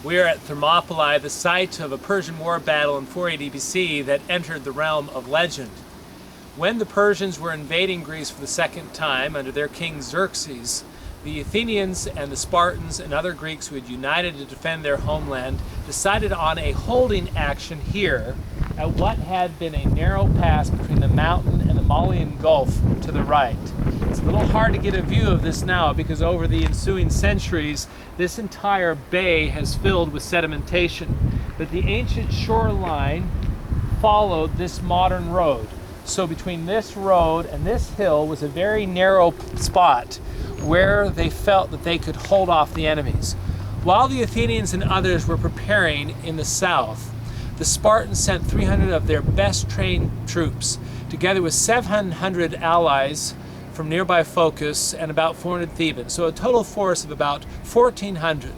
We are at Thermopylae, the site of a Persian war battle in 480 BC that entered the realm of legend. When the Persians were invading Greece for the second time under their king Xerxes, the Athenians and the Spartans and other Greeks who had united to defend their homeland decided on a holding action here at what had been a narrow pass between the mountain and the Malian Gulf to the right. It's a little hard to get a view of this now because over the ensuing centuries, this entire bay has filled with sedimentation. But the ancient shoreline followed this modern road. So between this road and this hill was a very narrow spot where they felt that they could hold off the enemies. While the Athenians and others were preparing in the south, the Spartans sent 300 of their best trained troops, together with 700 allies from nearby Phocis and about 400 Thebans, so a total force of about 1,400,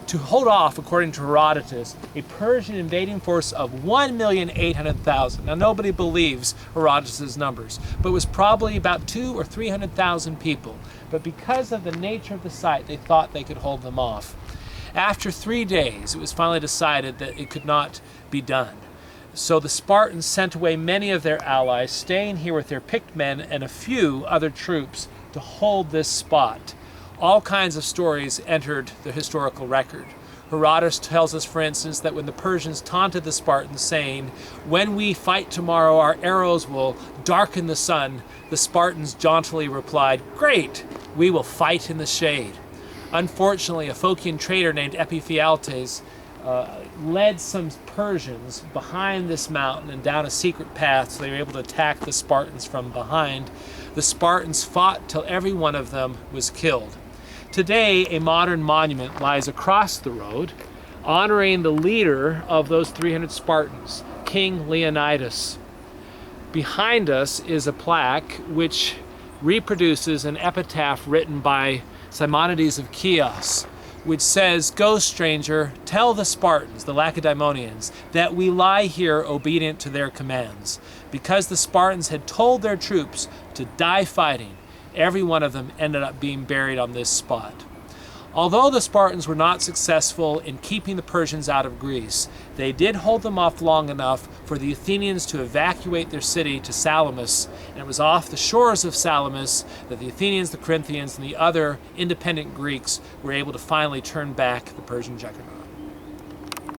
to hold off, according to Herodotus, a Persian invading force of 1,800,000. Now nobody believes Herodotus' numbers, but it was probably about 200,000 or 300,000 people. But because of the nature of the site, they thought they could hold them off. After 3 days, it was finally decided that it could not be done. So the Spartans sent away many of their allies, staying here with their picked men and a few other troops to hold this spot. All kinds of stories entered the historical record. Herodotus tells us, for instance, that when the Persians taunted the Spartans, saying, "When we fight tomorrow, our arrows will darken the sun," the Spartans jauntily replied, "Great, we will fight in the shade." Unfortunately, a Phocian trader named Epiphialtes led some Persians behind this mountain and down a secret path, so they were able to attack the Spartans from behind. The Spartans fought till every one of them was killed. Today, a modern monument lies across the road, honoring the leader of those 300 Spartans, King Leonidas. Behind us is a plaque which reproduces an epitaph written by Simonides of Chios, which says, "Go, stranger, tell the Spartans," the Lacedaemonians, "that we lie here obedient to their commands." Because the Spartans had told their troops to die fighting, every one of them ended up being buried on this spot. Although the Spartans were not successful in keeping the Persians out of Greece, they did hold them off long enough for the Athenians to evacuate their city to Salamis, and it was off the shores of Salamis that the Athenians, the Corinthians, and the other independent Greeks were able to finally turn back the Persian juggernaut.